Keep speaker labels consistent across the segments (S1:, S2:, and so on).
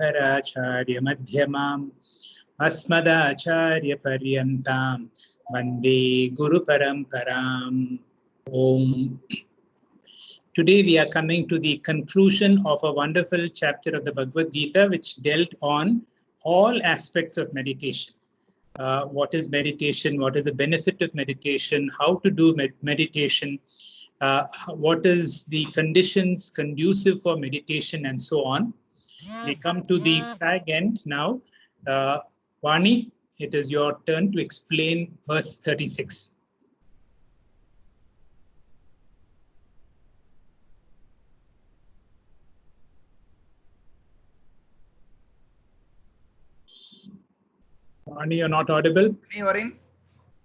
S1: Shankaracharya-madhyamam Asmadacharya-paryantam Vande Guru-paramparam. Om. Today we are coming to the conclusion of a wonderful chapter of the Bhagavad Gita, which dealt on all aspects of meditation. What is meditation? What is the benefit of meditation? How to do meditation? What is the conditions conducive for meditation, and so on. We come to the fag end now. Vani, it is your turn to explain verse 36. Vani, you're not audible.
S2: You are in?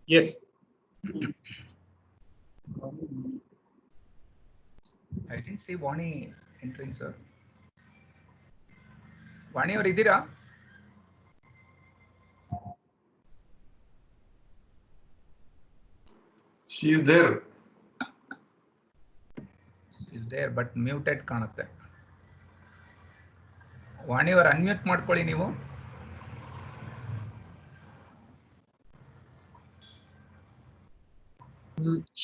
S1: Yes.
S2: I didn't see Vani entering, sir. Vani or Idira?
S3: She is there.
S2: Is there, but muted ಕಾಣುತ್ತೆ. ವಾಣಿ ಅವರು unmute ಮಾಡ್ಕೊಳ್ಳಿ ನೀವು.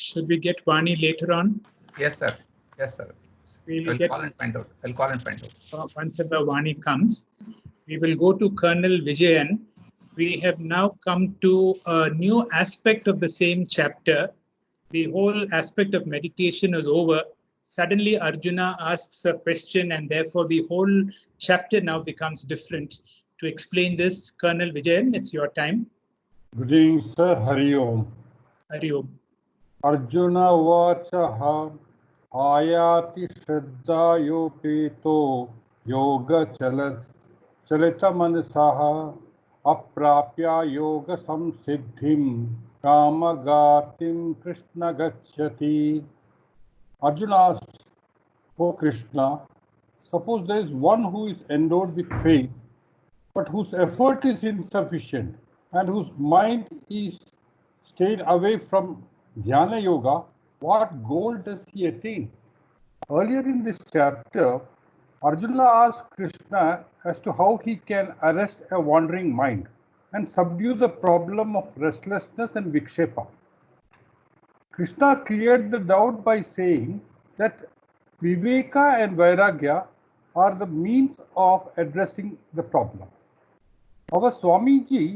S1: Should we get Vani later on?
S2: Yes, sir. Yes, sir. I'll call and find out.
S1: Once the Vani comes, we will go to Colonel Vijayan. We have now come to a new aspect of the same chapter. The whole aspect of meditation is over. Suddenly Arjuna asks a question, and therefore the whole chapter now becomes different. To explain this, Colonel Vijayan, it's your time.
S4: Good evening, sir. Hari Om.
S1: Hari Om.
S4: Arjuna vachaha ayati shraddhayopeto yoga chalita manasaha aprapya yoga samsiddhim kamagatim Krishna gacchati. Arjuna asks, "Oh Krishna, suppose there is one who is endowed with faith, but whose effort is insufficient and whose mind is stayed away from Dhyana Yoga, what goal does he attain?" Earlier in this chapter, Arjuna asked Krishna as to how he can arrest a wandering mind and subdue the problem of restlessness and vikshepa. Krishna cleared the doubt by saying that Viveka and Vairagya are the means of addressing the problem. Our Swamiji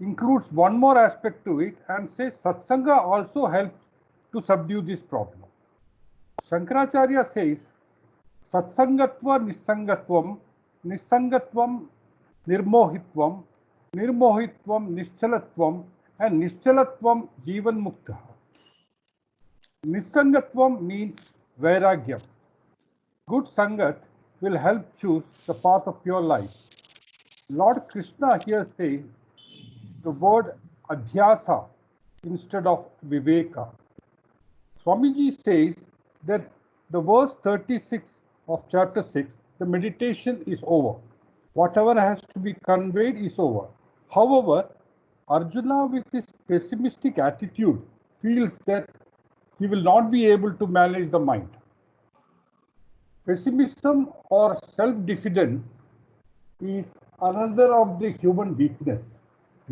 S4: includes one more aspect to it and says Satsanga also helps to subdue this problem. Shankaracharya says Satsangatva Nissangatvam, Nissangatvam Nirmohitvam, Nirmohitvam Nischalatvam, and Nischalatvam Jivan Mukta. Nissangatvam means Vairagyam. Good Sangat will help choose the path of pure life. Lord Krishna here says the word adhyasa instead of viveka. Swamiji says that the verse 36 of chapter 6, the meditation is over. Whatever has to be conveyed is over. However, Arjuna with his pessimistic attitude feels that he will not be able to manage the mind. Pessimism or self-diffidence is another of the human weakness.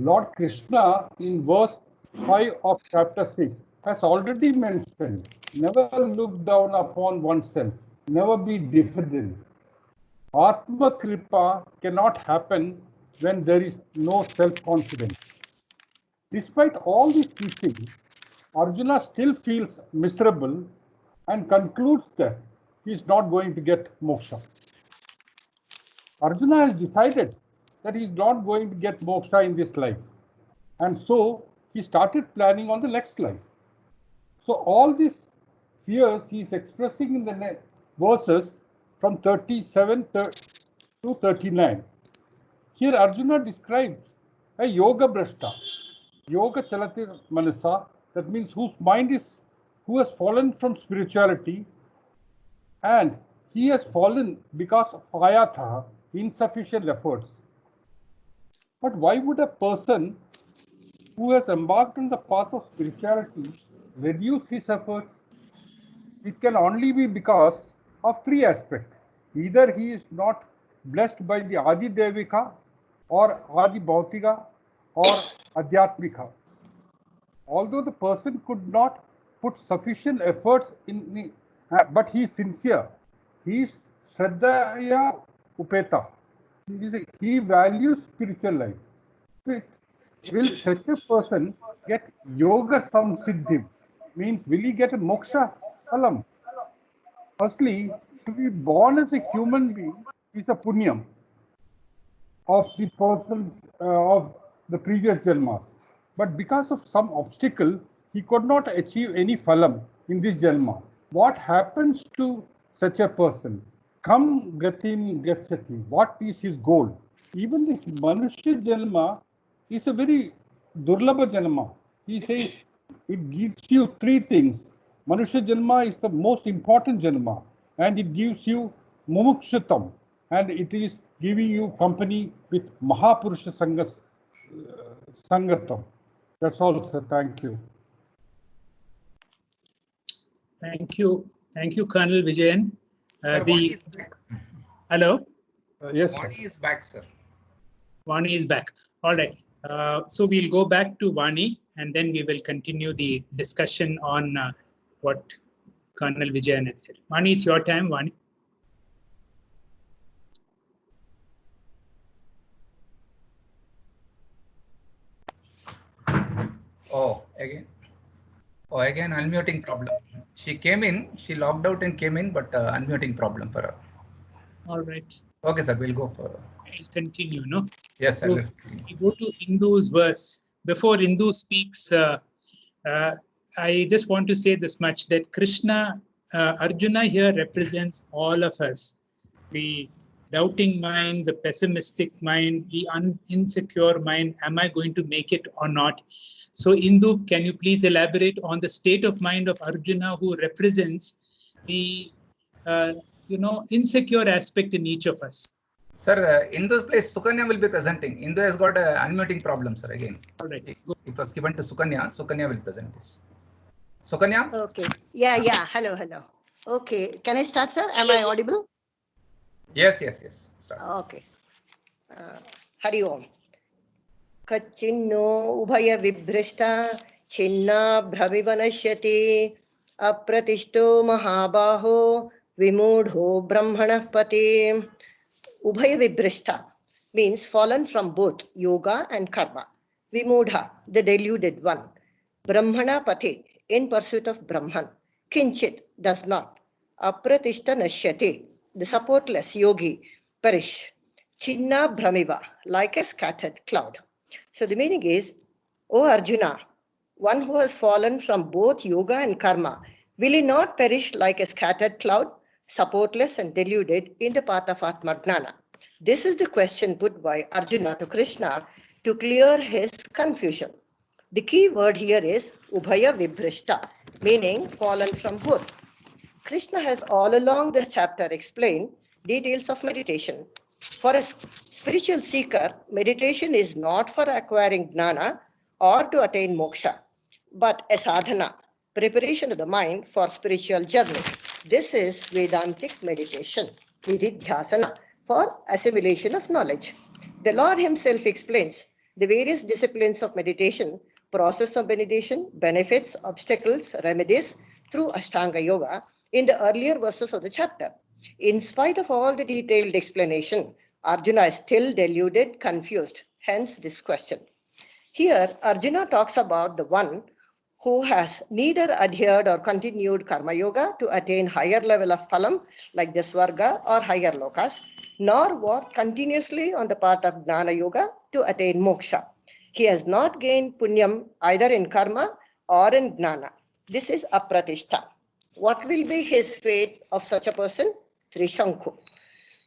S4: Lord Krishna in verse 5 of chapter 6 has already mentioned, never look down upon oneself, never be diffident. Atma Kripa cannot happen when there is no self-confidence. Despite all these teachings, Arjuna still feels miserable and concludes that he is not going to get moksha. Arjuna has decided that he is not going to get moksha in this life, and so he started planning on the next life. So all these fears he is expressing in the verses from 37 to 39. Here Arjuna describes a yoga brashta, yoga chalati manasa, that means who has fallen from spirituality, and he has fallen because of ayatha, insufficient efforts. But why would a person who has embarked on the path of spirituality reduce his efforts? It can only be because of three aspects. Either he is not blessed by the Adi Devika or Adi Bhautika or Adhyatmika. Although the person could not put sufficient efforts in the, but he is sincere. He is Shraddhaya Upeta. He values spiritual life. Will such a person get yoga samsiddhim? Means will he get a moksha phalam? Firstly, to be born as a human being is a punyam of the persons of the previous janmas. But because of some obstacle, he could not achieve any phalam in this janma. What happens to such a person? Kam gatim gachati. What is his goal? Even the Manushya janma is a very durlabha janma. He says it gives you three things. Manushya janma is the most important janma, and it gives you mumukshatam, and it is giving you company with Mahapurusha Sangatam. That's all, sir. Thank you.
S1: Thank you. Thank you, Colonel Vijayan.
S2: Sir, Vani is back.
S1: Hello?
S4: Yes, sir.
S2: Vani is back, sir.
S1: Vani is back. All right. So we'll go back to Vani and then we will continue the discussion on what Colonel Vijayan had said. Vani, it's your time, Vani.
S2: Oh, again unmuting problem. She came in, she logged out and came in, but unmuting problem for her.
S1: All right.
S2: Okay, sir, we'll go for.
S1: I'll continue, no?
S2: Yes,
S1: So
S2: sir.
S1: we go to Hindu's verse. Before Hindu speaks, I just want to say this much, that Krishna, Arjuna here represents all of us. The doubting mind, the pessimistic mind, the insecure mind, am I going to make it or not? So Indu, can you please elaborate on the state of mind of Arjuna, who represents the insecure aspect in each of us?
S2: Sir, in this place, Sukanya will be presenting. Indu has got a unmuting problem, sir, again.
S1: All right.
S2: It was given to Sukanya. Sukanya will present this. Sukanya?
S3: Okay. Yeah. Hello. Okay. Can I start, sir? Am I audible?
S2: Yes. Start.
S3: Okay. Hari Om. Kachinno ubhaya vibhrishta chinna bhravivanashyati apratishto mahabaho vimudho brahmanah pati. Ubhaya vibhrishta means fallen from both yoga and karma. Vimudha, the deluded one. Brahmana pati, in pursuit of Brahman. Kinchit, does not. Apratishta nashyati, the supportless yogi, perish. Chinna brahmiva, like a scattered cloud. So the meaning is, O Arjuna, one who has fallen from both yoga and karma, will he not perish like a scattered cloud, supportless and deluded in the path of Atmagnana? This is the question put by Arjuna to Krishna to clear his confusion. The key word here is Ubhaya Vibhrishta, meaning fallen from both. Krishna has all along this chapter explained details of meditation. For a spiritual seeker, meditation is not for acquiring gnana or to attain moksha, but a sadhana, preparation of the mind for spiritual journey. This is Vedantic meditation, Vididhyasana, for assimilation of knowledge. The Lord himself explains the various disciplines of meditation, process of meditation, benefits, obstacles, remedies through Ashtanga Yoga in the earlier verses of the chapter. In spite of all the detailed explanation, Arjuna is still deluded, confused, hence this question. Here, Arjuna talks about the one who has neither adhered or continued karma yoga to attain higher level of phalam like the Swarga or higher lokas, nor worked continuously on the part of Gnana Yoga to attain moksha. He has not gained punyam either in karma or in Gnana. This is apratishta. What will be his fate of such a person? Trishankhu.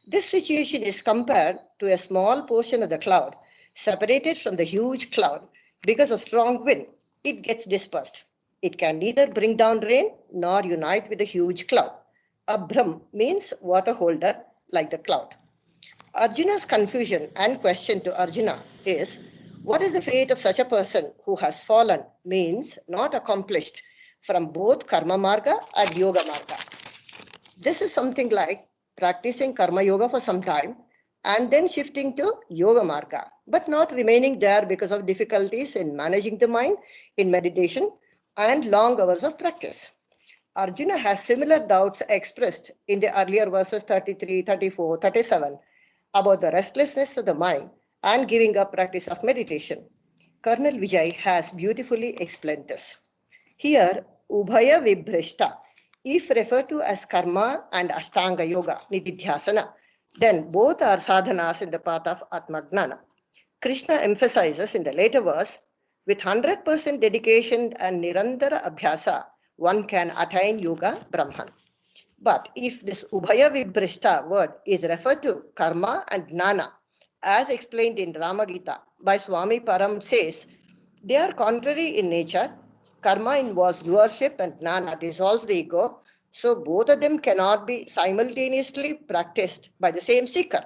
S3: This situation is compared to a small portion of the cloud separated from the huge cloud. Because of strong wind, it gets dispersed. It can neither bring down rain nor unite with the huge cloud. Abram means water holder like the cloud. Arjuna's confusion and question to Arjuna is, what is the fate of such a person who has fallen, means not accomplished from both karma marga and yoga marga? This is something like practicing karma yoga for some time, and then shifting to Yoga Marga, but not remaining there because of difficulties in managing the mind in meditation and long hours of practice. Arjuna has similar doubts expressed in the earlier verses 33, 34, 37 about the restlessness of the mind and giving up practice of meditation. Colonel Vijay has beautifully explained this. Here, Ubhaya Vibhrishta, if referred to as karma and Ashtanga Yoga, Nididhyasana, then both are sadhanas in the path of Atmagnana. Krishna emphasizes in the later verse, with 100% dedication and Nirantara Abhyasa, one can attain Yoga Brahman. But if this Ubhaya Vibhrishta word is referred to karma and jnana, as explained in Ramagita by Swami Param says, they are contrary in nature. Karma involves doership and jnana dissolves the ego. So both of them cannot be simultaneously practiced by the same seeker.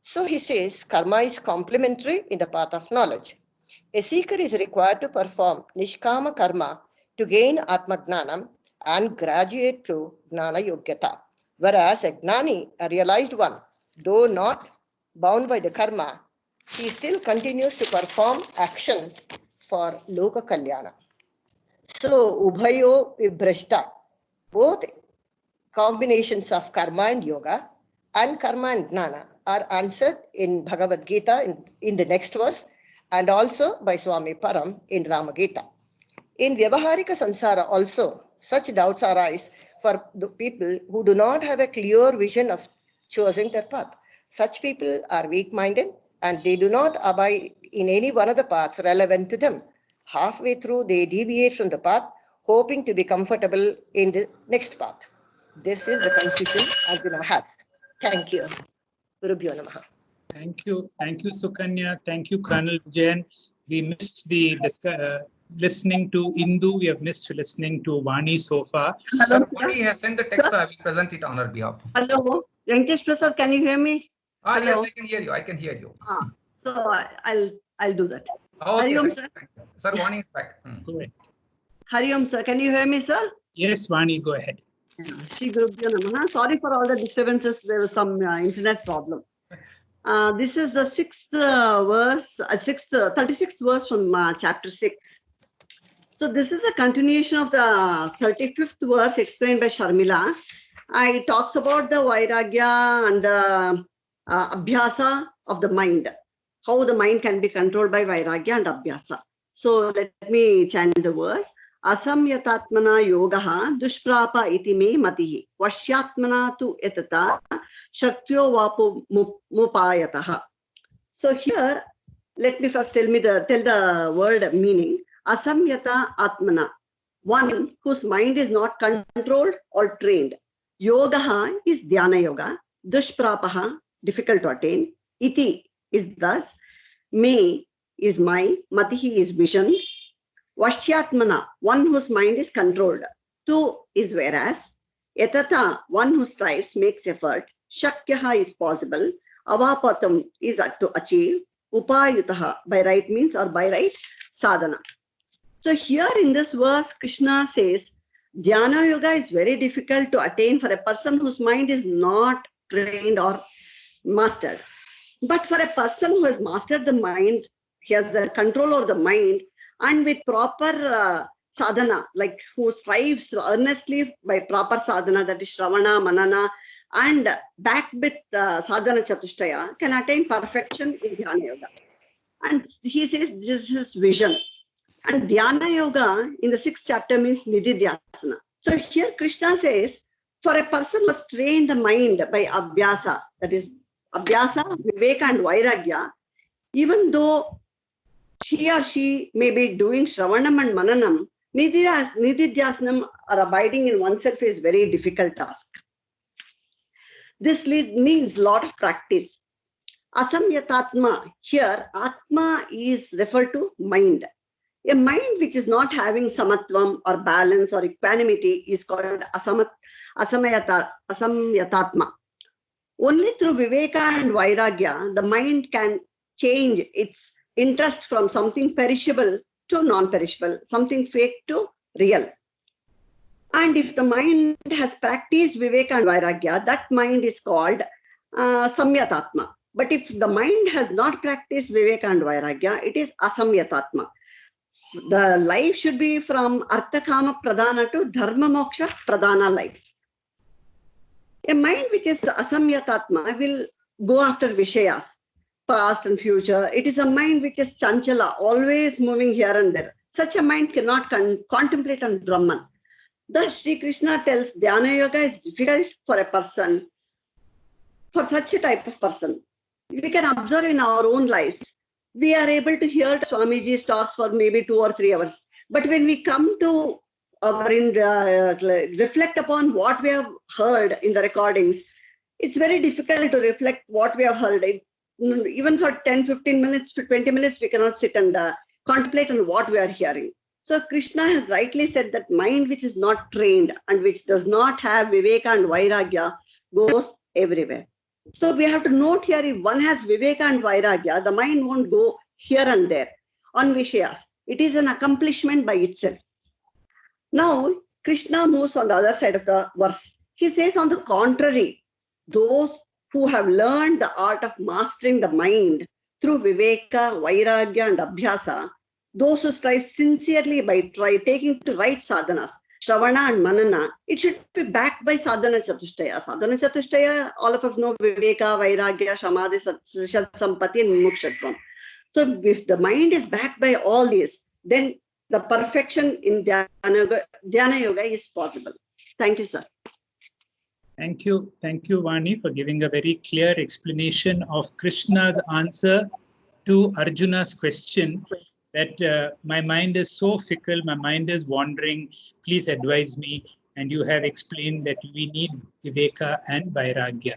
S3: So he says karma is complementary in the path of knowledge. A seeker is required to perform nishkama karma to gain atmagnanam and graduate to gnana yogyata. Whereas a gnani, a realized one, though not bound by the karma, he still continues to perform action for loka kalyana. So ubhayo vibhrishta, both combinations of karma and yoga and karma and jnana are answered in Bhagavad Gita in the next verse and also by Swami Param in Ramagita. In Vyavaharika Samsara also, such doubts arise for the people who do not have a clear vision of choosing their path. Such people are weak-minded and they do not abide in any one of the paths relevant to them. Halfway through, they deviate from the path, hoping to be comfortable in the next path. This is the confusion Arjuna has. Thank you. Gurubhyo Namaha.
S1: Thank you, Sukanya. Thank you, Colonel Jain. We missed the listening to Indu. We have missed listening to Vani so far.
S2: Sir, Vani has sent the text, so I will present it on her behalf.
S5: Hello, Venkatesh Prasad, can you hear me?
S2: Yes, I can hear you. I can hear you.
S5: So I'll do that.
S2: Okay,
S5: Hariom, sir.
S2: Sir, Vani is back.
S1: Go ahead.
S5: Hariom, sir, can you hear me, sir?
S1: Yes, Vani, go ahead.
S5: Shri Gurubhyo Namaha. Sorry for all the disturbances. There was some internet problem. This is the 36th verse from chapter 6. So this is a continuation of the 35th verse explained by Sharmila. It talks about the Vairagya and the Abhyasa of the mind. How the mind can be controlled by Vairagya and Abhyasa. So let me chant the verse. Asamyatatmana yogaha dushprapa iti me matihi. Vashyatmana tu etata shaktyo vapu mupayataha. So here, let me first tell the word meaning. Asamyata atmana, one whose mind is not controlled or trained. Yogaha is dhyana yoga. Dushprapaha, difficult to attain. Iti is thus. Me is my. Matihi is vision. Vashyatmana, one whose mind is controlled. Tu is whereas. Etata, one who strives, makes effort. Shakyaha is possible. Avapatam is to achieve. Upayutaha, by right means or by right sadhana. So here in this verse, Krishna says, Dhyana Yoga is very difficult to attain for a person whose mind is not trained or mastered. But for a person who has mastered the mind, he has the control over the mind, and with proper sadhana, like who strives earnestly by proper sadhana, that is Shravana, Manana, and backed with sadhana chatushtaya, can attain perfection in Dhyana Yoga. And he says this is vision. And Dhyana Yoga in the 6th chapter means Nididhyasana. So here Krishna says, for a person who has trained the mind by Abhyasa, that is Abhyasa, Viveka and Vairagya, even though he or she may be doing Shravanam and Mananam, Nididhyasanam or abiding in oneself is very difficult task. This needs a lot of practice. Asamyatatma, here Atma is referred to mind. A mind which is not having samatvam or balance or equanimity is called asamyatatma. Only through Viveka and Vairagya, the mind can change its interest from something perishable to non-perishable, something fake to real. And if the mind has practiced Viveka and Vairagya, that mind is called Samyatatma. But if the mind has not practiced Viveka and Vairagya, it is Asamyatatma. The life should be from Artha Kama Pradhana to Dharma Moksha Pradhana life. A mind which is Asamyatatma will go after Vishayas, past and future. It is a mind which is Chanchala, always moving here and there. Such a mind cannot contemplate on Brahman. Thus, Sri Krishna tells Dhyana Yoga is difficult for a person, for such a type of person. We can observe in our own lives. We are able to hear Swamiji's talks for maybe 2 or 3 hours. But when we come to reflect upon what we have heard in the recordings, it's very difficult to reflect what we have heard. Even for 10, 15 minutes to 20 minutes, we cannot sit and contemplate on what we are hearing. So Krishna has rightly said that mind which is not trained and which does not have Viveka and Vairagya goes everywhere. So we have to note here, if one has Viveka and Vairagya, the mind won't go here and there on Vishayas. It is an accomplishment by itself. Now, Krishna moves on the other side of the verse. He says, on the contrary, those who have learned the art of mastering the mind through Viveka, Vairagya and Abhyasa, those who strive sincerely by taking to right sadhanas, Shravana and Manana, it should be backed by Sadhana Chatushtaya. Sadhana Chatushtaya, all of us know Viveka, Vairagya, Samadhi, Sat Sampati and Mukshatvam. So if the mind is backed by all these, then the perfection in Dhyana Yoga is possible. Thank you, sir.
S1: Thank you, Vani, for giving a very clear explanation of Krishna's answer to Arjuna's question that my mind is so fickle, my mind is wandering, please advise me. And you have explained that we need Viveka and Vairagya.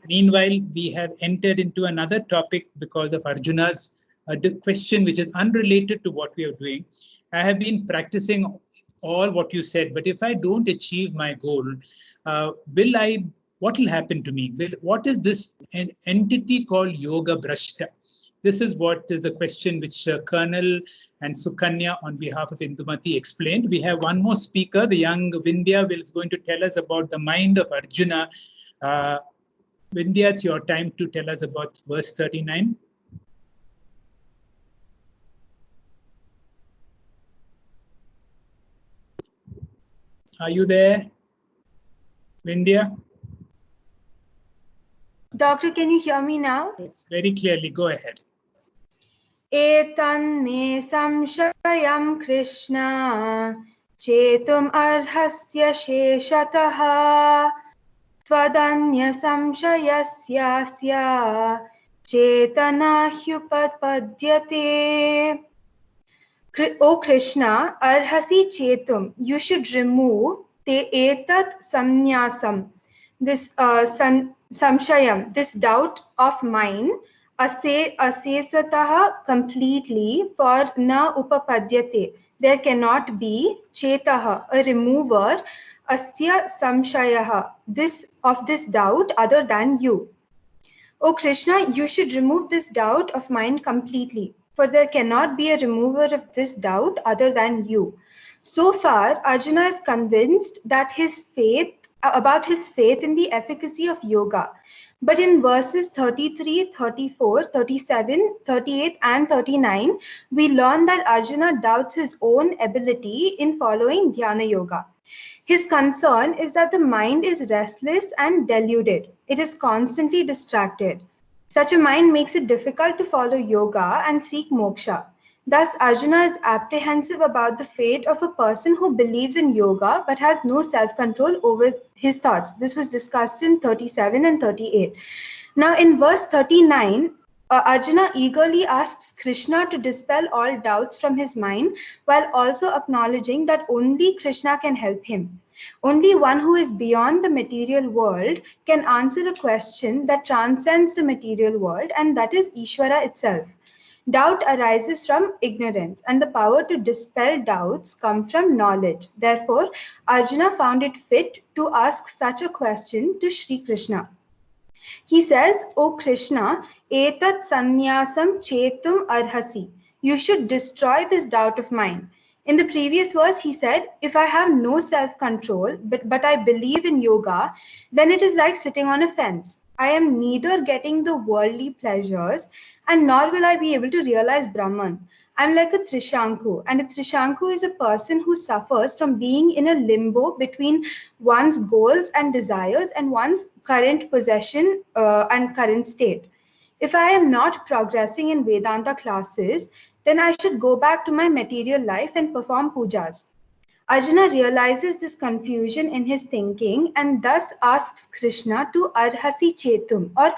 S1: Meanwhile, we have entered into another topic because of Arjuna's question, which is unrelated to what we are doing. I have been practicing all what you said, but if I don't achieve my goal, what will happen to me? What is this entity called Yoga Brashta? This is what is the question which Colonel and Sukanya on behalf of Indumati explained. We have one more speaker, the young Vindhya, is going to tell us about the mind of Arjuna. Vindhya, it's your time to tell us about verse 39. Are you there, Vindhya?
S6: Doctor, can you hear me now?
S1: Yes, very clearly. Go ahead.
S6: Etan me samshayam Krishna chetum arhasya sheshataha twadanya samshayasyasya chetana hyupapadyate. O Krishna, arhasi chetum, you should remove te etat samnyasam, this samshayam, this doubt of mine, asesataha, completely, for na upapadyate, there cannot be chetaha, a remover, asya samshayaha, this of this doubt other than you. O Krishna, you should remove this doubt of mine completely, for there cannot be a remover of this doubt other than you. So far, Arjuna is convinced that about his faith in the efficacy of yoga. But in verses 33, 34, 37, 38 and 39, we learn that Arjuna doubts his own ability in following Dhyana Yoga. His concern is that the mind is restless and deluded. It is constantly distracted. Such a mind makes it difficult to follow yoga and seek moksha. Thus, Arjuna is apprehensive about the fate of a person who believes in yoga but has no self-control over his thoughts. This was discussed in 37 and 38. Now, in verse 39, Arjuna eagerly asks Krishna to dispel all doubts from his mind while also acknowledging that only Krishna can help him. Only one who is beyond the material world can answer a question that transcends the material world, and that is Ishvara itself. Doubt arises from ignorance, and the power to dispel doubts comes from knowledge. Therefore, Arjuna found it fit to ask such a question to Sri Krishna. He says, O Krishna, etat sannyasam chetum arhasi. You should destroy this doubt of mine. In the previous verse, he said, if I have no self-control, but I believe in yoga, then it is like sitting on a fence. I am neither getting the worldly pleasures and nor will I be able to realize Brahman. I'm like a Trishanku, and a Trishanku is a person who suffers from being in a limbo between one's goals and desires and one's current possession and current state. If I am not progressing in Vedanta classes, then I should go back to my material life and perform pujas. Arjuna realizes this confusion in his thinking and thus asks Krishna to arhasi chetum, or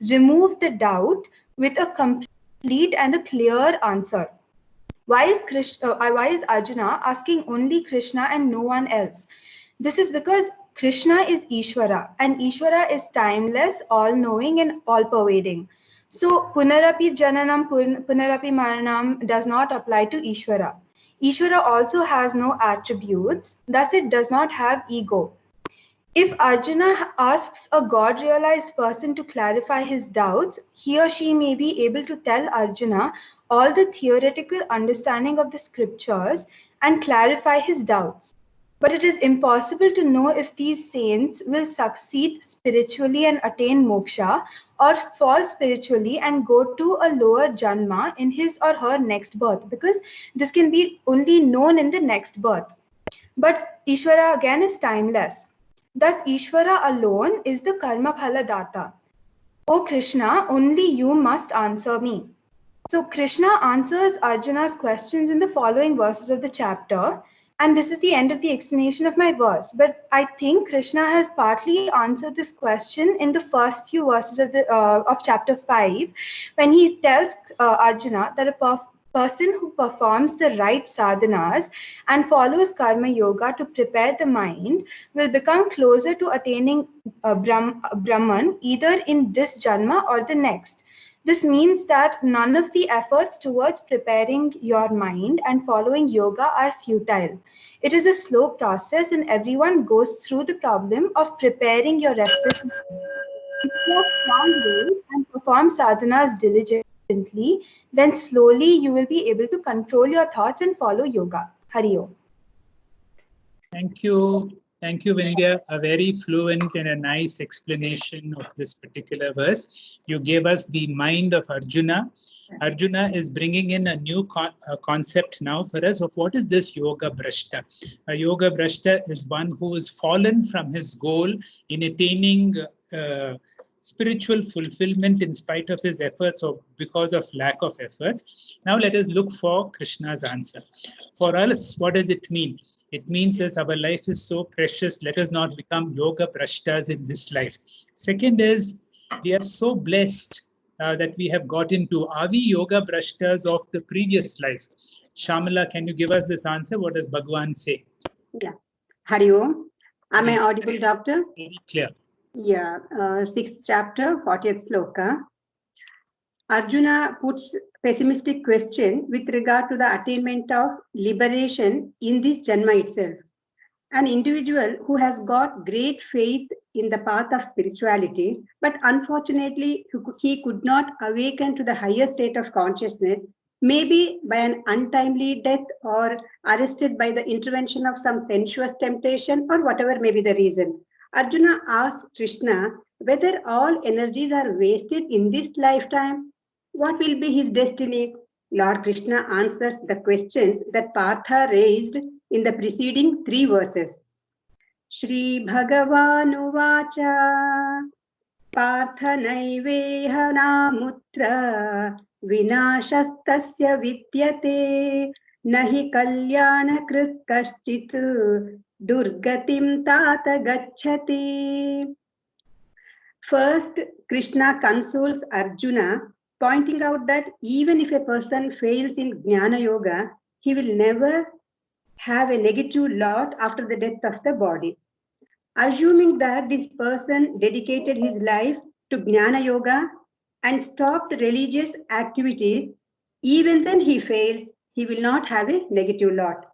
S6: remove the doubt, with a complete and a clear answer. Why is Arjuna asking only Krishna and no one else? This is because Krishna is Ishvara, and Ishvara is timeless, all-knowing and all-pervading. So Punarapi Jananam, Punarapi Maranam does not apply to Ishvara. Ishvara also has no attributes, thus it does not have ego. If Arjuna asks a God-realized person to clarify his doubts, he or she may be able to tell Arjuna all the theoretical understanding of the scriptures and clarify his doubts. But it is impossible to know if these saints will succeed spiritually and attain moksha, or fall spiritually and go to a lower janma in his or her next birth, because this can be only known in the next birth. But Ishvara again is timeless. Thus, Ishvara alone is the karma phala data. O Krishna, only you must answer me. So Krishna answers Arjuna's questions in the following verses of the chapter. And this is the end of the explanation of my verse. But I think Krishna has partly answered this question in the first few verses of chapter 5, when he tells Arjuna that a person who performs the right sadhanas and follows karma yoga to prepare the mind will become closer to attaining Brahman, either in this janma or the next. This means that none of the efforts towards preparing your mind and following yoga are futile. It is a slow process and everyone goes through the problem of preparing your restless mind. If you have strong will and perform sadhanas diligently, then slowly you will be able to control your thoughts and follow yoga. Hari Om.
S1: Thank you. Thank you, Vindhya. A very fluent and a nice explanation of this particular verse. You gave us the mind of Arjuna. Arjuna is bringing in a new concept now for us of what is this yoga brashta. A yoga brashta is one who is fallen from his goal in attaining spiritual fulfillment in spite of his efforts or because of lack of efforts. Now let us look for Krishna's answer. For us, what does it mean? It means that our life is so precious, let us not become yoga prashtas in this life. Second is, we are so blessed that we have got into. Are we yoga prashtas of the previous life? Shamala, can you give us this answer? What does Bhagavan say?
S7: Yeah. Hari Om. Am I audible, Doctor?
S1: Very clear.
S7: Yeah. 6th chapter, 40th sloka. Arjuna puts pessimistic question with regard to the attainment of liberation in this janma itself. An individual who has got great faith in the path of spirituality, but unfortunately he could not awaken to the higher state of consciousness, maybe by an untimely death or arrested by the intervention of some sensuous temptation or whatever may be the reason. Arjuna asks Krishna whether all energies are wasted in this lifetime. What will be his destiny? Lord Krishna answers the questions that Partha raised in the preceding 3 verses. Shri Bhagavan Uvacha Partha Naiveha Namutra Vinashastasya Vidyate Nahi Kalyana Krit Kashchit Durgatim Tata Gacchati. First, Krishna consoles Arjuna, pointing out that even if a person fails in Jnana Yoga, he will never have a negative lot after the death of the body. Assuming that this person dedicated his life to Jnana Yoga and stopped religious activities, even then he fails, he will not have a negative lot.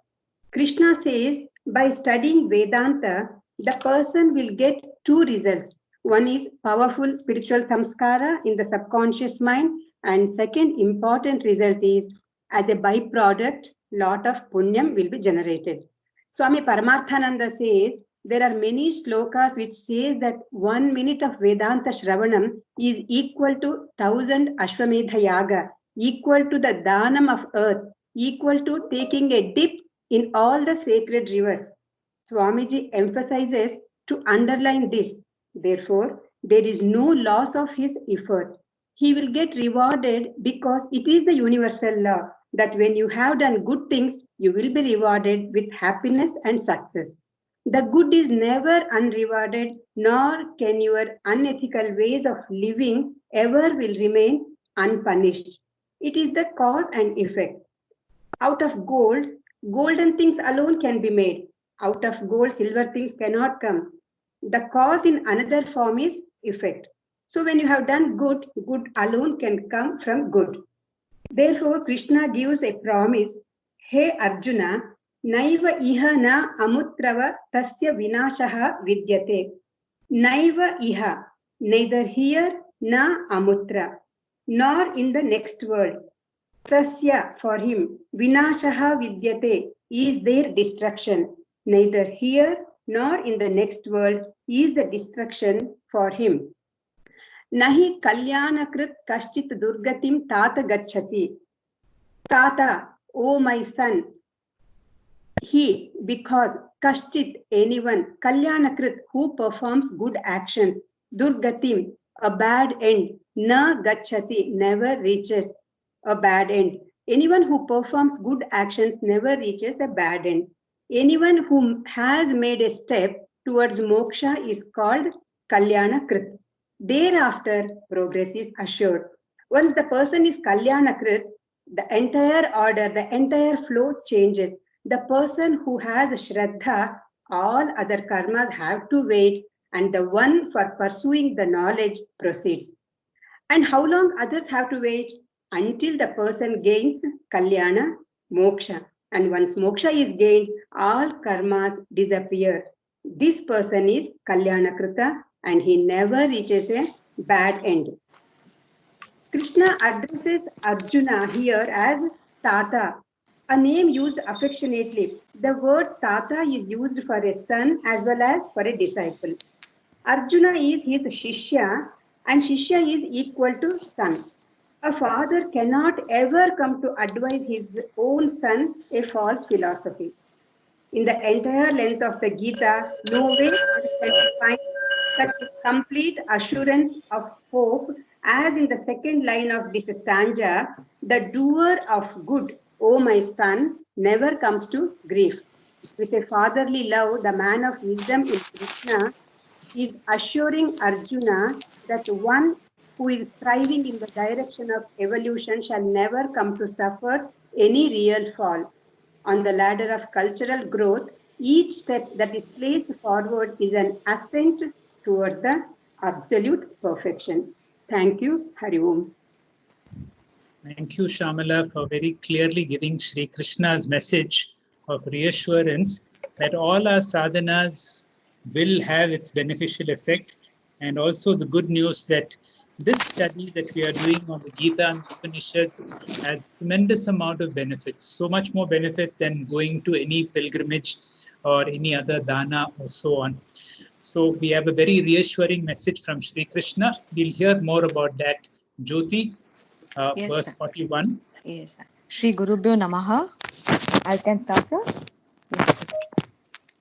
S7: Krishna says, by studying Vedanta, the person will get 2 results. One is powerful spiritual samskara in the subconscious mind, and second important result is, as a byproduct, lot of punyam will be generated. Swami Paramarthananda says there are many shlokas which says that 1 minute of Vedanta Shravanam is equal to 1000 Ashwamedha Yaga, equal to the Dhanam of earth, equal to taking a dip in all the sacred rivers. Swamiji emphasizes to underline this. Therefore, there is no loss of his effort. He will get rewarded because it is the universal law that when you have done good things, you will be rewarded with happiness and success. The good is never unrewarded, nor can your unethical ways of living ever will remain unpunished. It is the cause and effect. Out of gold, golden things alone can be made. Out of gold, silver things cannot come. The cause in another form is effect. So when you have done good, good alone can come from good. Therefore, Krishna gives a promise, Hey Arjuna, Naiva iha na amutrava tasya vinashaha vidyate. Naiva iha, neither here na amutra, nor in the next world. Tasya, for him, vinashaha vidyate, is their destruction. Neither here nor in the next world is the destruction for him. Nahi kalyanakrit kashchit durgatim tata gachati. Tata, O my son, he, because kashchit, anyone, kalyanakrit, who performs good actions, durgatim, a bad end, na gachati, never reaches a bad end. Anyone who performs good actions never reaches a bad end. Anyone who has made a step towards moksha is called kalyanakrit. Thereafter, progress is assured. Once the person is kalyanakrit, the entire order, the entire flow changes. The person who has shraddha, all other karmas have to wait, and the one for pursuing the knowledge proceeds. And how long others have to wait? Until the person gains kalyana, moksha. And once moksha is gained, all karmas disappear. This person is kalyanakrita and he never reaches a bad end. Krishna addresses Arjuna here as Tata, a name used affectionately. The word Tata is used for a son as well as for a disciple. Arjuna is his Shishya and Shishya is equal to son. A father cannot ever come to advise his own son a false philosophy. In the entire length of the Gita, nowhere can we find such a complete assurance of hope as in the second line of this stanza, the doer of good, O my son, never comes to grief. With a fatherly love, the man of wisdom in Krishna is assuring Arjuna that one who is striving in the direction of evolution shall never come to suffer any real fall. On the ladder of cultural growth, each step that is placed forward is an ascent towards the absolute perfection. Thank you, Hari Om.
S1: Thank you, Shamala, for very clearly giving Sri Krishna's message of reassurance that all our sadhanas will have its beneficial effect, and also the good news that this study that we are doing on the Gita and Upanishads has tremendous amount of benefits, so much more benefits than going to any pilgrimage or any other dana or so on. So we have a very reassuring message from Sri Krishna. We'll hear more about that. Jyoti,
S8: Yes,
S1: verse
S8: sir.
S1: 41.
S8: Yes, sir. Shri Gurubhyo Namaha. I can start, sir.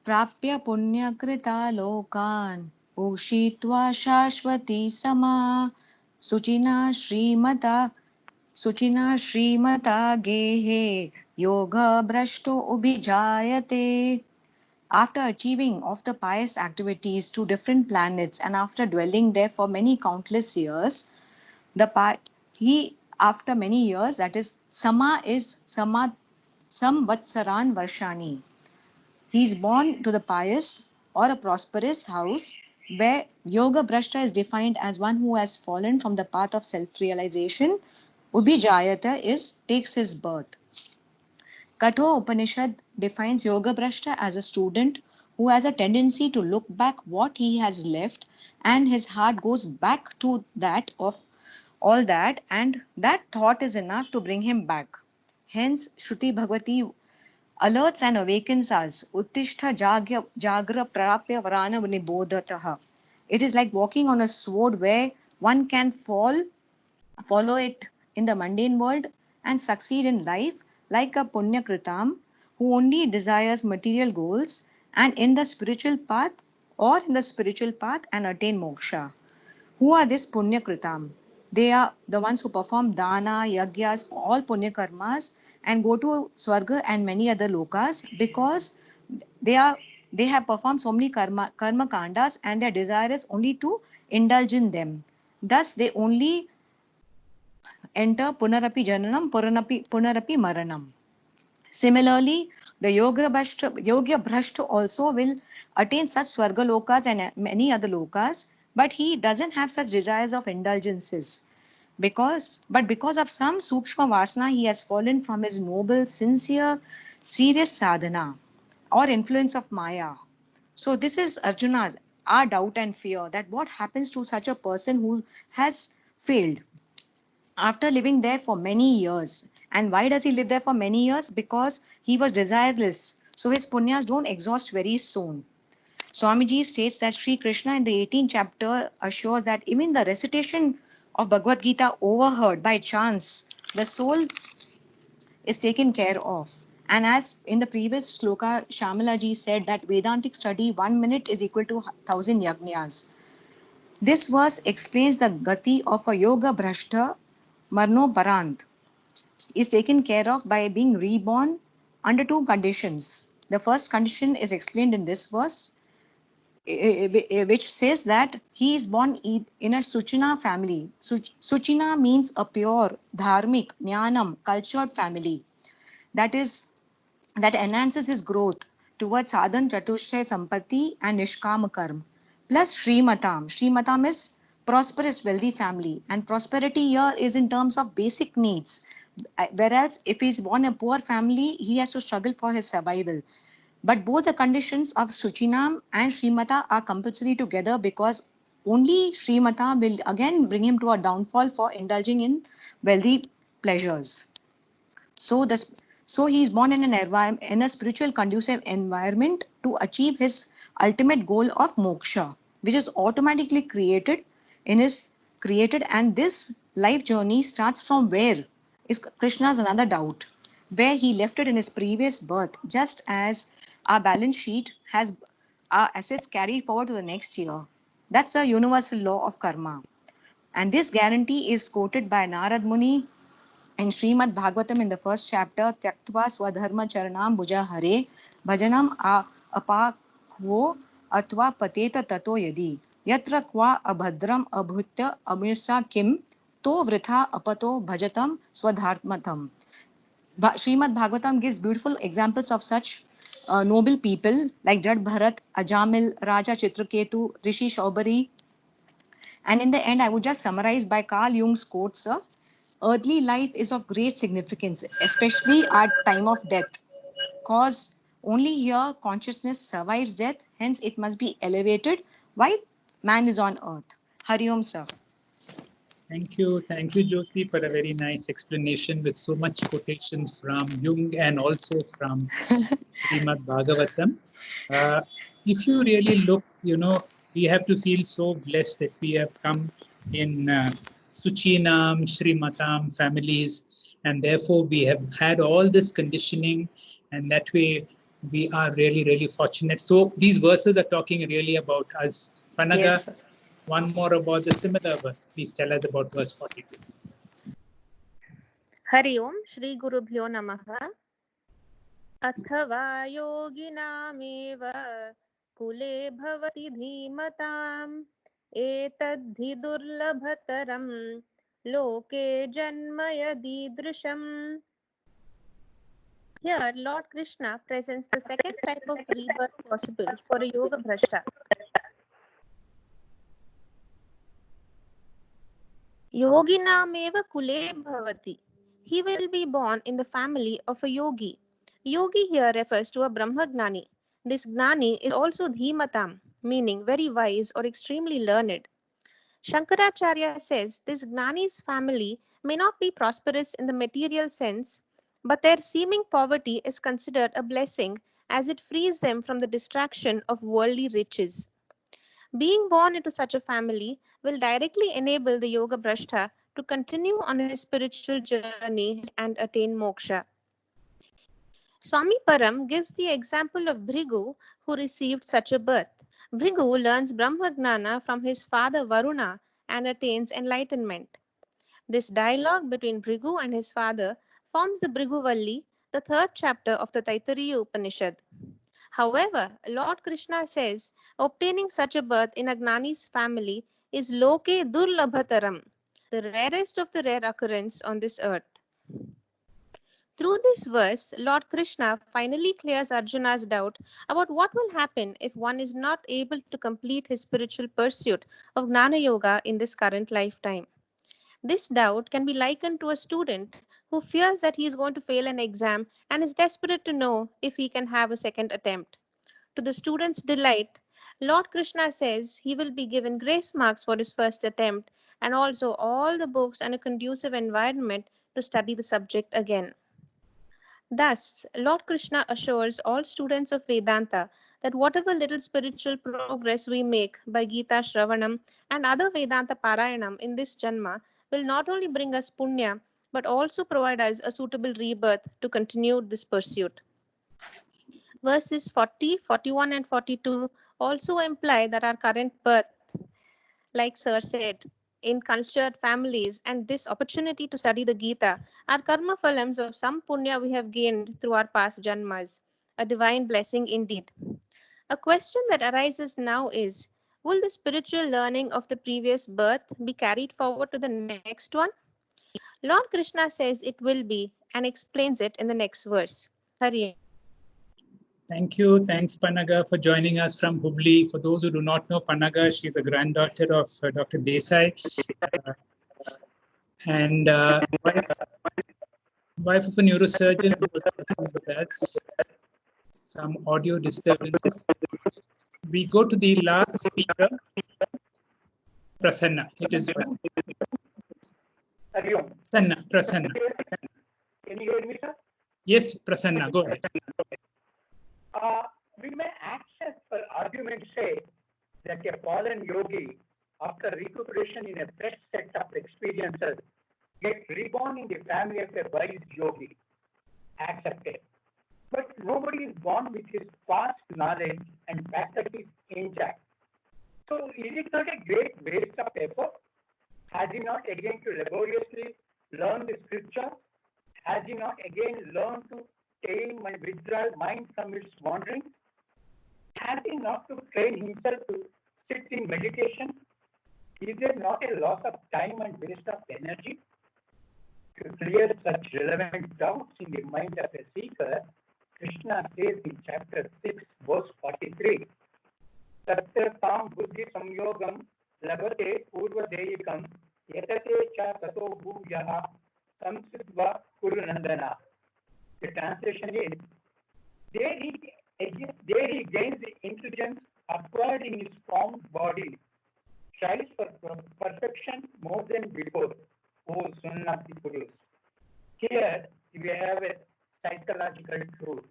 S8: Prapya punyakrita lokan ushitva shashvati sama suchina shrimata gehe yoga brashto ubhijayate. After achieving of the pious activities to different planets and after dwelling there for many countless years, after many years, that is samvatsaran varshani, he is born to the pious or a prosperous house where yoga brashta is defined as one who has fallen from the path of self-realization. Ubhijayata takes his birth. Katho Upanishad defines yoga brashta as a student who has a tendency to look back what he has left, and his heart goes back to that of all that, and that thought is enough to bring him back. Hence, Shruti Bhagavati alerts and awakens us. Uttishta jagra prapya varana nibodhataha. It is like walking on a sword where one can follow it in the mundane world and succeed in life like a punya kritam who only desires material goals and in the spiritual path and attain moksha. Who are this punya kritam? They are the ones who perform dana, yagyas, all punya karmas and go to swarga and many other lokas because they are they have performed so many karma kandas and their desire is only to indulge in them. Thus, they only enter punarapi jananam, punarapi maranam. Similarly, the Yoga Bhrashta also will attain such Swarga Lokas and many other Lokas, but he doesn't have such desires of indulgences. Because of some Sukshma Vasana, he has fallen from his noble, sincere, serious sadhana or influence of Maya. So this is Arjuna's, our doubt and fear that what happens to such a person who has failed after living there for many years. And why does he live there for many years? Because he was desireless. So his punyas don't exhaust very soon. Swamiji states that Sri Krishna in the 18th chapter assures that even the recitation of Bhagavad Gita overheard by chance, the soul is taken care of. And as in the previous sloka, Shamalaji said that Vedantic study 1 minute is equal to 1000 yajnas. This verse explains the gati of a yoga bhrashta marno parant is taken care of by being reborn under two conditions. The first condition is explained in this verse, which says that he is born in a Suchina family. Suchina means a pure, dharmic, jnanam, cultured family. That enhances his growth towards sadhan, chatushay, sampatti and nishkama karma. Plus Srimatam. Srimatam is prosperous, wealthy family. And prosperity here is in terms of basic needs. Whereas if he's born in a poor family, he has to struggle for his survival. But both the conditions of Suchinam and Srimata are compulsory together because only Srimata will again bring him to a downfall for indulging in wealthy pleasures. So he is born in in a spiritual conducive environment to achieve his ultimate goal of moksha, which is automatically created, and this life journey starts from where is Krishna's another doubt, where he left it in his previous birth, just as our balance sheet has our assets carried forward to the next year. That's a universal law of karma. And this guarantee is quoted by Narad Muni in Srimad Bhagavatam in the first chapter, Tyaktva Swadharma Charanam Bhuja Hare Bhajanam Apakvo Atva Pateta Tato Yadi Yatra Kwa Abhadram Abhutya Amursa Kim To Vritha Apato Bhajatam Swadharmatam. Srimad Bhagavatam gives beautiful examples of such noble people like Jad Bharat, Ajamil, Raja Chitraketu, Rishi Shaubari. And in the end, I would just summarize by Carl Jung's quotes. Earthly life is of great significance, especially at time of death, cause only here consciousness survives death, hence it must be elevated while man is on earth. Hari Om, sir.
S1: Thank you, Jyoti, for a very nice explanation with so much quotations from Jung and also from Srimad Bhagavatam. If you really look, we have to feel so blessed that we have come in Suchinam, Srimatam families, and therefore we have had all this conditioning, and that way we are really, really fortunate. So these verses are talking really about us. Panaga,
S3: Yes.
S1: One more about the similar verse. Please tell us about verse 42.
S9: Hari ओम श्री गुरुभ्यो नमः अथवा योगिनामेव कुले भवति धीमताम् एतद्धि दुर्लभतरं लोके जन्म यदीदृशम्. Here Lord Krishna presents the second type of rebirth possible for a yoga bhrashta. Yoginameva kule bhavati. He will be born in the family of a yogi. Yogi here refers to a Brahmagnani. This Gnani is also Dhimatam, meaning very wise or extremely learned. Shankaracharya says this Gnani's family may not be prosperous in the material sense, But their seeming poverty is considered a blessing as it frees them from the distraction of worldly riches. Being born into such a family will directly enable the Yoga Brashta to continue on his spiritual journey and attain moksha. Swami Param gives the example of Bhrigu who received such a birth. Bhrigu learns Brahmagnana from his father Varuna and attains enlightenment. This dialogue between Bhrigu and his father forms the Bhrigu the third chapter of the Taittiriya Upanishad. However, Lord Krishna says obtaining such a birth in a Gnani's family is loke durlabhataram, the rarest of the rare occurrence on this earth. Through this verse, Lord Krishna finally clears Arjuna's doubt about what will happen if one is not able to complete his spiritual pursuit of Gnana Yoga in this current lifetime. This doubt can be likened to a student who fears that he is going to fail an exam and is desperate to know if he can have a second attempt. To the student's delight, Lord Krishna says he will be given grace marks for his first attempt and also all the books and a conducive environment to study the subject again. Thus, Lord Krishna assures all students of Vedanta that whatever little spiritual progress we make by Gita Shravanam and other Vedanta Parayanam in this Janma will not only bring us punya but also provide us a suitable rebirth to continue this pursuit. Verses 40, 41 and 42 also imply that our current birth, like Sir said, in cultured families and this opportunity to study the Gita are karma phalams of some punya we have gained through our past janmas, a divine blessing indeed. A question that arises now is, will the spiritual learning of the previous birth be carried forward to the next one? Lord Krishna says it will be and explains it in the next verse. Hari.
S1: Thank you. Thanks, Panaga, for joining us from Hubli. For those who do not know Panaga, she's a granddaughter of Dr. Desai and wife of a neurosurgeon who was working with us. Some audio disturbances. We go to the last speaker, Prasanna. It is yours. Prasanna.
S10: Can you hear me, sir?
S1: Yes, Prasanna, go ahead.
S10: We may access for argument's sake that a fallen yogi, after recuperation in a fresh set of experiences, gets reborn in the family of a wise yogi. Accepted. But nobody is born with his past knowledge and faculties intact. So is it not a great waste of effort? Has he not again to laboriously learn the scripture? Has he not again learned to tame and withdraw mind from its wandering? Has he not to train himself to sit in meditation? Is there not a loss of time and waste of energy? To clear such relevant doubts in the mind of a seeker, Krishna says in chapter 6, verse 43, Tattva tam buddhi samyogam labate purva deyikam yatate cha tato bhujaha samsidva kurunandana. The translation is, there he gains the intelligence acquired in his formed body, strives for perfection more than before, O son of the Purus. Here we have a psychological truth.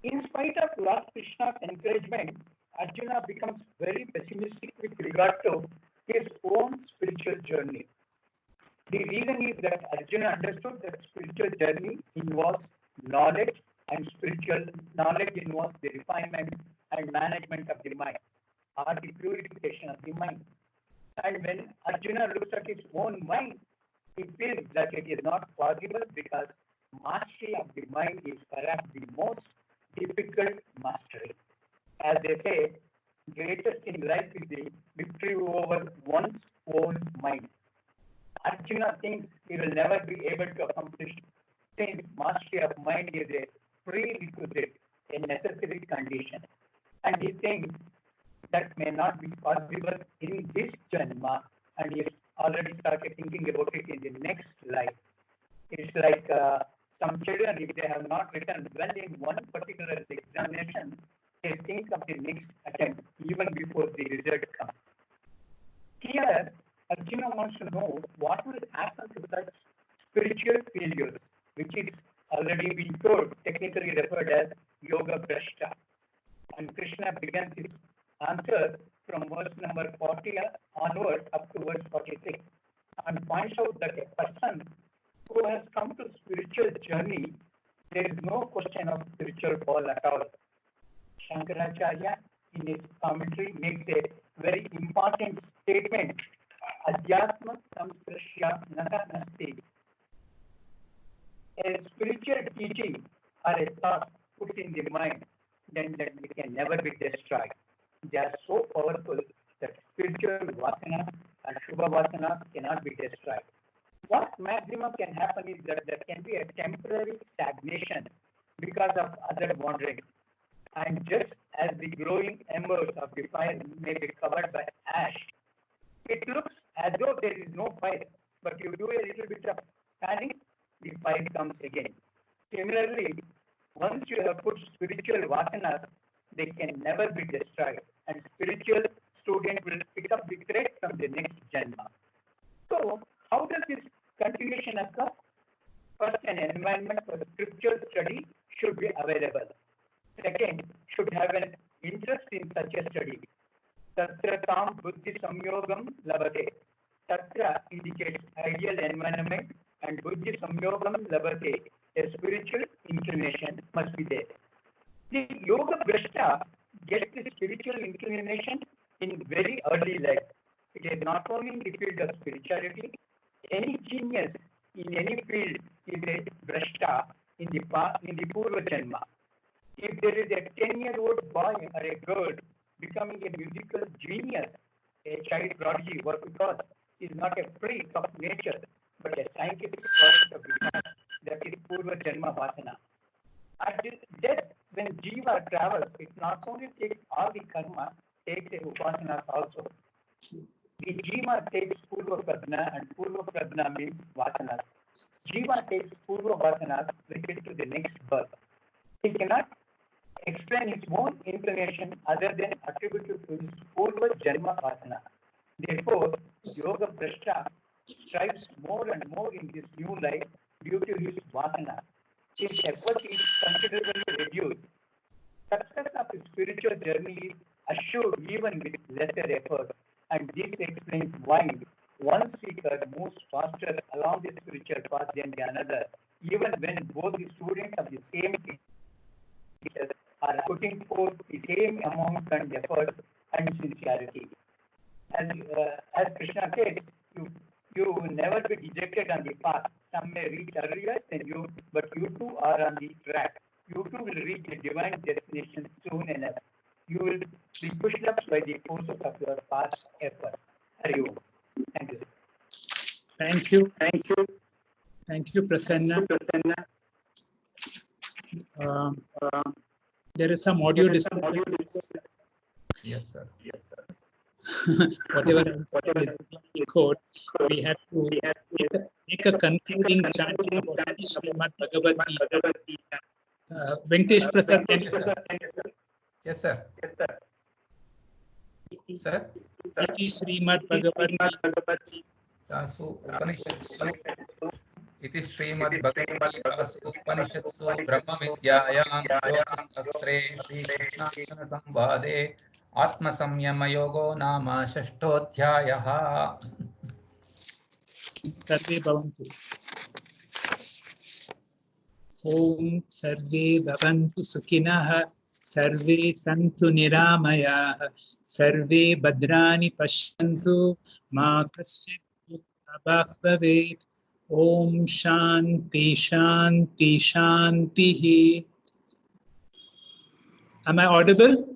S10: In spite of Lord Krishna's encouragement, Arjuna becomes very pessimistic with regard to his own spiritual journey. The reason is that Arjuna understood that spiritual journey involves knowledge, and spiritual knowledge involves the refinement and management of the mind, or the purification of the mind. And when Arjuna looks at his own mind, he feels that it is not possible because mastery of the mind is perhaps the most difficult mastery. As they say, greatest in life is the victory over one's own mind. Arjuna thinks he will never be able to accomplish since mastery of mind is a prerequisite, a necessary condition. And he thinks that may not be possible in this Janma, and he has already started thinking about it in the next life. It's like some children, if they have not written well in one particular examination, they think of the next attempt even before the result comes. Here, Arjuna wants to know what will happen to such spiritual failures which which is already been told, technically referred as Yoga Brashta. And Krishna begins his answer from verse number 40 onwards up to verse 46 and points out that a person who has come to spiritual journey, there is no question of spiritual fall at all. Shankaracharya in his commentary makes a very important statement. Adhyatma samsprashya naha nasti. A spiritual teaching or a thought put in the mind, then that it can never be destroyed. They are so powerful that spiritual vasana and shubha vasana cannot be destroyed. What maximum can happen is that there can be a temporary stagnation because of other wandering. And just as the glowing embers of the fire may be covered by ash, it looks as though there is no fire, but you do a little bit of fanning, the fire comes again. Similarly, once you have put spiritual vasanas, they can never be destroyed, and spiritual student will pick up the thread from the next janma. So, how does this continuation occur? First, an environment for scriptural study should be available. Second, should have an interest in such a study. Tatra tam buddhi samyogam labate. Tatra indicates ideal environment and buddhi samyogam labate. A spiritual inclination must be there. The Yoga Brashta gets the spiritual inclination in very early life. It is not only in the field of spirituality. Any genius in any field is a Brashta in the Purva Janma. If there is a 10-year-old boy or a girl becoming a musical genius, a child prodigy, what we call, is not a freak of nature, but a scientific product of the that is Purva Janma Vasana. At death, when Jiva travels, it not only takes all the karma, takes a Upasanas also. The Jiva takes Purva Pradna, and Purva Pradna means Vasanas. Jiva takes Purva Vasanas, which is to the next birth. He cannot explain his own inclination other than attributed to his Purva Janma Vasana. Therefore, Yoga Brashta strives more and more in this new life due to his Vasana. His effort is considerably reduced. Success of his spiritual journey is assured even with lesser effort, and this explains why one seeker moves faster along the spiritual path than the another, even when both the students of the same teacher are putting forth the same amount and effort and sincerity. As Krishna says, you will never be dejected on the path. Some may reach earlier than you, but you too are on the track. You too will reach the divine destination soon enough. You will be pushed up by the forces of your past effort. Hari Om. Thank you.
S1: Thank you. Thank you. Thank you, Prasanna. There is some audio disturbance.
S2: Yes, sir.
S1: Whatever is in code, we have to make a concluding chanting about Srimad Bhagavad Gita. Venkatesh Prasad, can you?
S2: Yes, sir. Sir.
S1: Iti Srimad Bhagavad Gita.
S2: So Upanishadsu. Iti Srimad Bhagavad Gita Upanishadsu Brahma Vidyayam Yoga Shastre Shri Krishna Samvade Atma Samyama Yogo Nama Shashtodhyayah.
S1: Sarve Bhavantu. Om Sarve Bhavantu Sukhinah. Sarve Santu Niramayah. Sarve Bhadrani Pashyantu. Ma Kaschit Dukkha Bhavet. Om Shanti Shanti Shanti. Am I audible?